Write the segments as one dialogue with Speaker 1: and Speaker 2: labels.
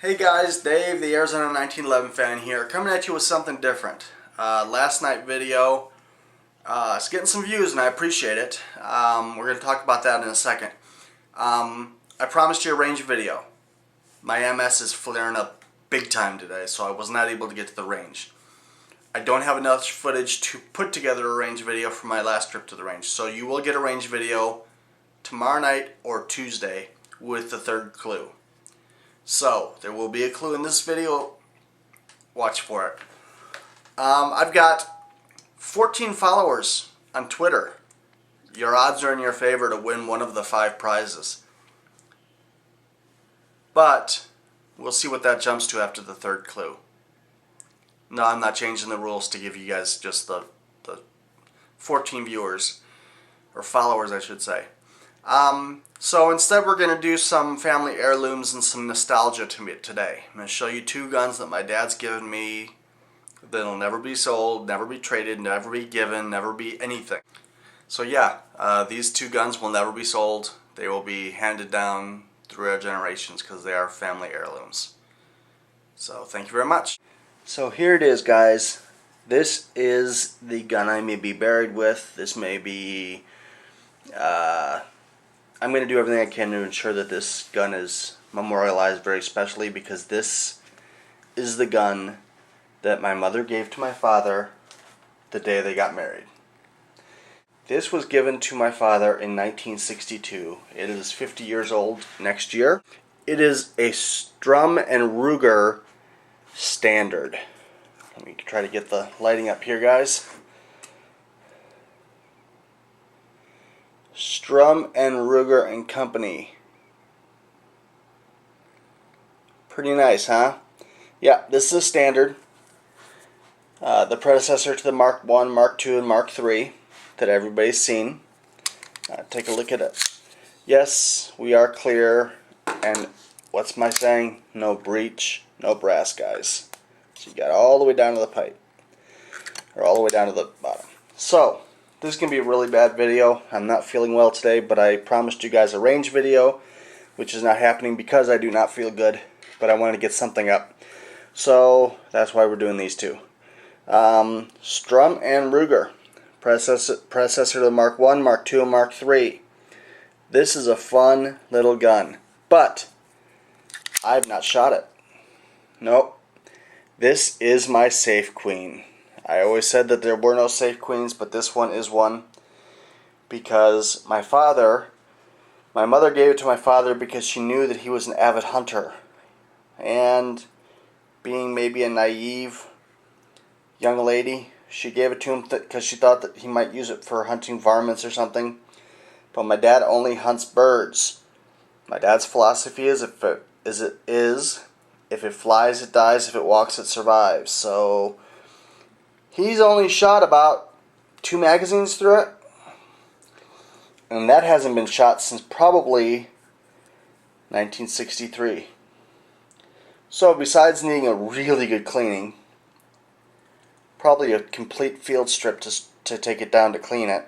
Speaker 1: Hey guys, Dave, the Arizona 1911 fan here, coming at you with something different. Last night video, it's getting some views and I appreciate it. We're going to talk about that in a second. I promised you a range video. My MS is flaring up big time today, so I was not able to get to the range. I don't have enough footage to put together a range video for my last trip to the range, so you will get a range video tomorrow night or Tuesday with the third clue. So, there will be a clue in this video. Watch for it. I've got 14 followers on Twitter. Your odds are in your favor to win one of the 5 prizes. But, we'll see what that jumps to after the third clue. No, I'm not changing the rules to give you guys just the 14 viewers, or followers I should say. So instead we're going to do some family heirlooms and some nostalgia today. I'm going to show you 2 guns that my dad's given me that'll never be sold, never be traded, never be given, never be anything. So yeah, these 2 guns will never be sold. They will be handed down through our generations because they are family heirlooms. So thank you very much. So here it is, guys. This is the gun I may be buried with. This may be... I'm going to do everything I can to ensure that this gun is memorialized very specially, because this is the gun that my mother gave to my father the day they got married. This was given to my father in 1962. It is 50 years old next year. It is a Strum and Ruger Standard. Let me try to get the lighting up here, guys. Strum and Ruger and Company. Pretty nice, huh? Yeah, this is a standard. The predecessor to the Mark 1, Mark 2, and Mark 3 that everybody's seen. Take a look at it. Yes, we are clear. And what's my saying? No breech, no brass, guys. So you got all the way down to the pipe. Or all the way down to the bottom. So, this is going to be a really bad video. I'm not feeling well today, but I promised you guys a range video, which is not happening because I do not feel good, but I wanted to get something up. So that's why we're doing these 2. Strum and Ruger, predecessor to the Mark 1, Mark 2, and Mark 3. This is a fun little gun, but I've not shot it. Nope. This is my safe queen. I always said that there were no safe queens, but this one is one, because my mother gave it to my father because she knew that he was an avid hunter, and being maybe a naive young lady, she gave it to him because she thought that he might use it for hunting varmints or something. But my dad only hunts birds. My dad's philosophy is if it flies it dies, if it walks it survives. So he's only shot about 2 magazines through it, and that hasn't been shot since probably 1963. So besides needing a really good cleaning, probably a complete field strip to take it down to clean it,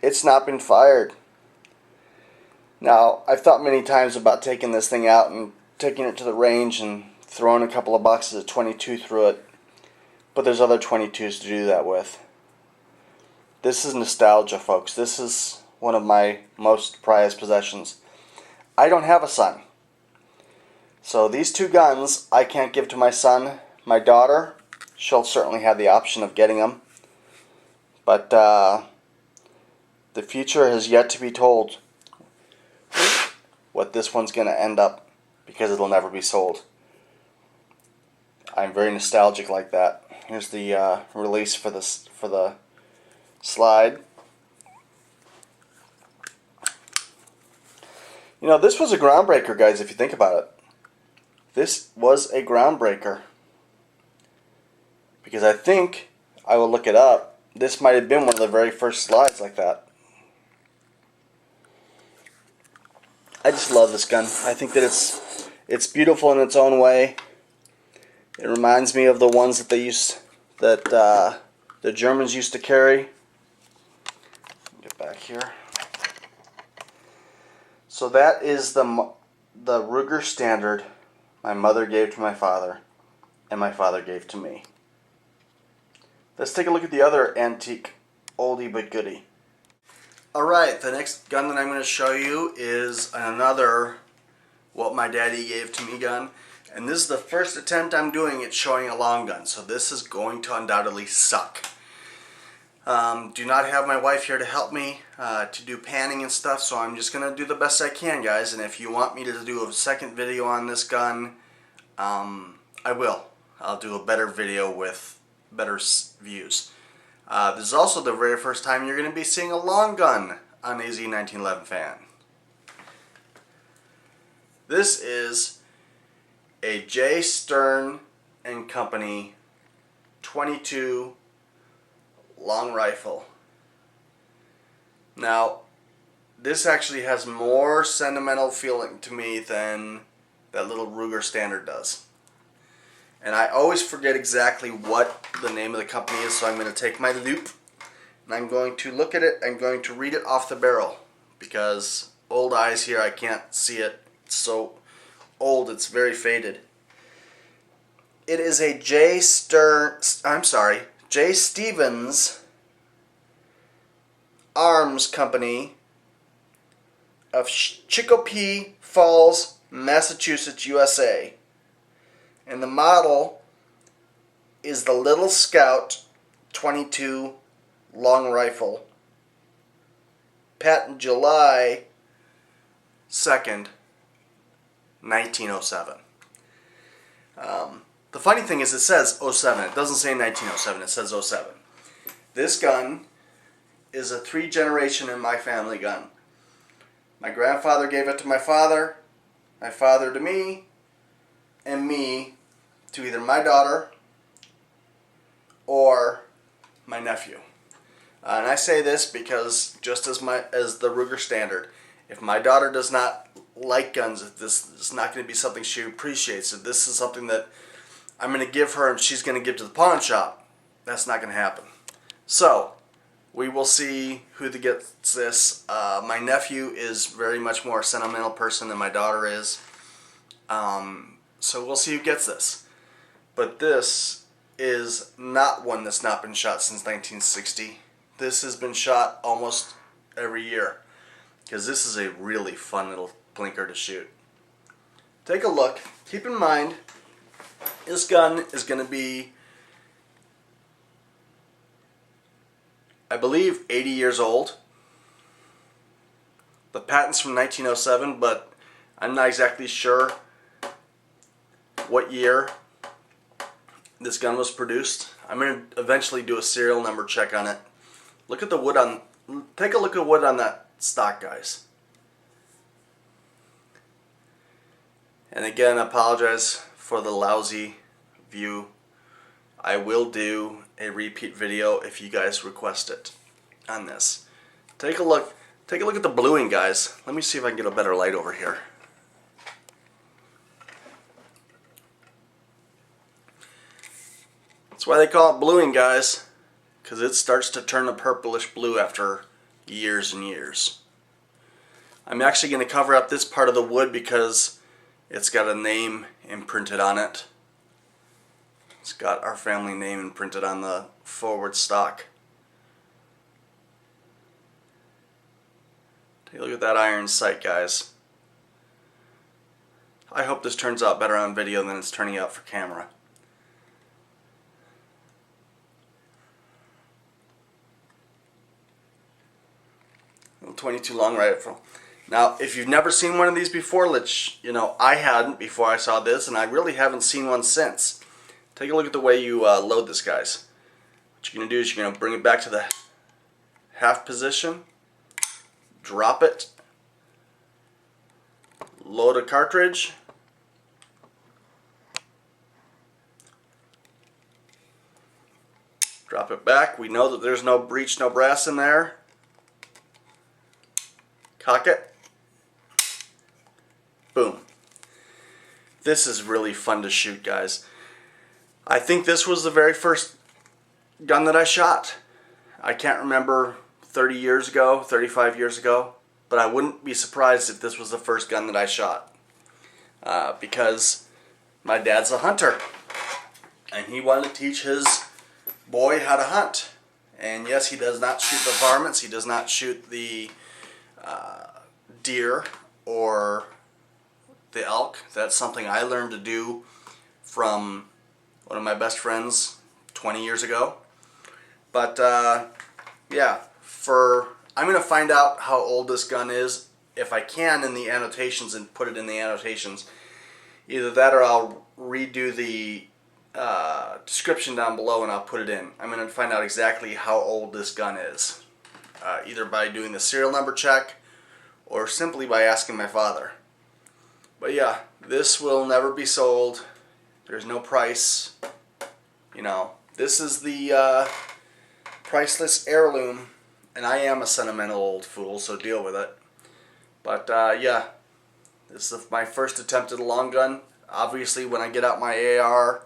Speaker 1: it's not been fired. Now, I've thought many times about taking this thing out and taking it to the range and throwing a couple of boxes of 22 through it, but there's other 22s to do that with. This is nostalgia, folks. This is one of my most prized possessions. I don't have a son. So these 2 guns I can't give to my son. My daughter, she'll certainly have the option of getting them. But the future has yet to be told what this one's going to end up, because it'll never be sold. I'm very nostalgic like that. Here's the release for the slide. You know, this was a groundbreaker, guys, if you think about it. This was a groundbreaker. Because I think, I will look it up, this might have been one of the very first slides like that. I just love this gun. I think that it's beautiful in its own way. It reminds me of the ones that the Germans used to carry. Get back here. So that is the Ruger Standard my mother gave to my father, and my father gave to me. Let's take a look at the other antique oldie but goodie. Alright, the next gun that I'm going to show you is another what my daddy gave to me gun. And this is the first attempt I'm doing at showing a long gun, so this is going to undoubtedly suck. Do not have my wife here to help me to do panning and stuff, so I'm just going to do the best I can, guys. And if you want me to do a second video on this gun, I will. I'll do a better video with better views. This is also the very first time you're going to be seeing a long gun on AZ 1911 fan. This is a J. Stern and Company 22 long rifle. Now, this actually has more sentimental feeling to me than that little Ruger Standard does. And I always forget exactly what the name of the company is, so I'm going to take my loop and I'm going to look at it. I'm going to read it off the barrel because old eyes here, I can't see it. It's so old, it's very faded. It is a J. Stevens Arms Company of Chicopee Falls, Massachusetts, USA. And the model is the Little Scout 22 long rifle. Patent July 2nd, 1907. The funny thing is it says 07. It doesn't say 1907. It says 07. This gun is a 3-generation in my family gun. My grandfather gave it to my father to me, and me to either my daughter or my nephew. And I say this because just as the Ruger Standard, if my daughter does not like guns, if this is not going to be something she appreciates, if this is something that I'm going to give her and she's going to give to the pawn shop, that's not going to happen. So we will see who gets this. My nephew is very much more a sentimental person than my daughter is. So we'll see who gets this. But this is not one that's not been shot since 1960. This has been shot almost every year because this is a really fun little blinker to shoot. Take a look. Keep in mind, this gun is going to be, I believe, 80 years old. The patent's from 1907, but I'm not exactly sure what year this gun was produced. I'm going to eventually do a serial number check on it. Look at the wood on, take a look at wood on that stock, guys. And again, I apologize for the lousy view. I will do a repeat video if you guys request it on this. Take a look at the bluing, guys. Let me see if I can get a better light over here. That's why they call it bluing, guys, because it starts to turn a purplish blue after years and years. I'm actually going to cover up this part of the wood because it's got a name imprinted on it. It's got our family name imprinted on the forward stock. Take a look at that iron sight, guys. I hope this turns out better on video than it's turning out for camera. Little 22 long rifle. Now, if you've never seen one of these before, I hadn't before I saw this, and I really haven't seen one since. Take a look at the way you load this, guys. What you're going to do is you're going to bring it back to the half position, drop it, load a cartridge, drop it back. We know that there's no breech, no brass in there. Cock it. Boom. This is really fun to shoot, guys. I think this was the very first gun that I shot. I can't remember 30 years ago, 35 years ago, but I wouldn't be surprised if this was the first gun that I shot. Because my dad's a hunter, and he wanted to teach his boy how to hunt. And yes, he does not shoot the varmints, he does not shoot the deer or the elk. That's something I learned to do from one of my best friends 20 years ago. But yeah, I'm going to find out how old this gun is if I can in the annotations and put it in the annotations. Either that or I'll redo the description down below and I'll put it in. I'm going to find out exactly how old this gun is. Either by doing the serial number check or simply by asking my father. But yeah, this will never be sold. There's no price. You know, this is the priceless heirloom, and I am a sentimental old fool, so deal with it. But yeah, this is my first attempt at a long gun. Obviously, when I get out my AR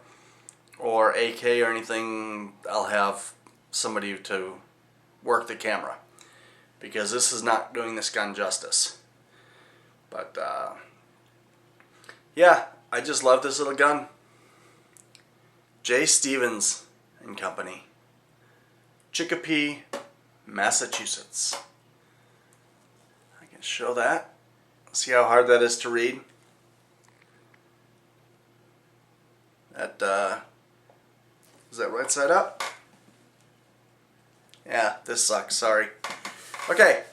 Speaker 1: or AK or anything, I'll have somebody to work the camera, because this is not doing this gun justice. But yeah, I just love this little gun. J. Stevens and Company, Chicopee, Massachusetts. I can show that. See how hard that is to read? That is that right side up? Yeah, this sucks, sorry. Okay,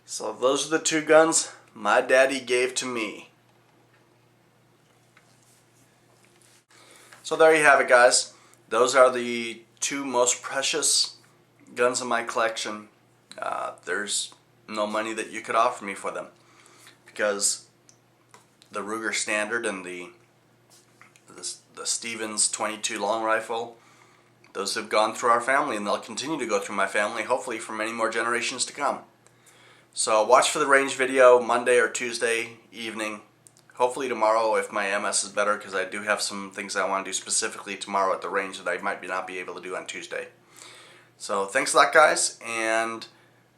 Speaker 1: so those are the two guns my daddy gave to me. So there you have it, guys. Those are the two most precious guns in my collection. There's no money that you could offer me for them, because the Ruger Standard and the Stevens 22 long rifle, those have gone through our family, and they'll continue to go through my family, hopefully for many more generations to come. So watch for the range video Monday or Tuesday evening. Hopefully tomorrow if my MS is better, because I do have some things I want to do specifically tomorrow at the range that I might not be able to do on Tuesday. So thanks a lot, guys, and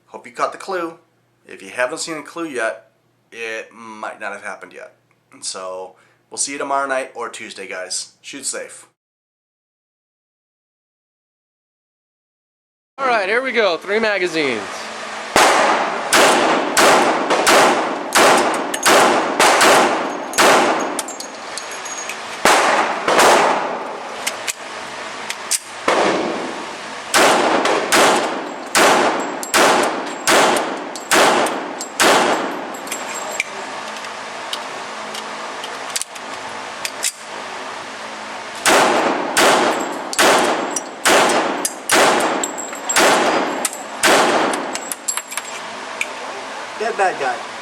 Speaker 1: hope you caught the clue. If you haven't seen a clue yet, it might not have happened yet. And so we'll see you tomorrow night or Tuesday, guys. Shoot safe.
Speaker 2: Alright, here we go. 3 magazines.
Speaker 1: Dead bad guy.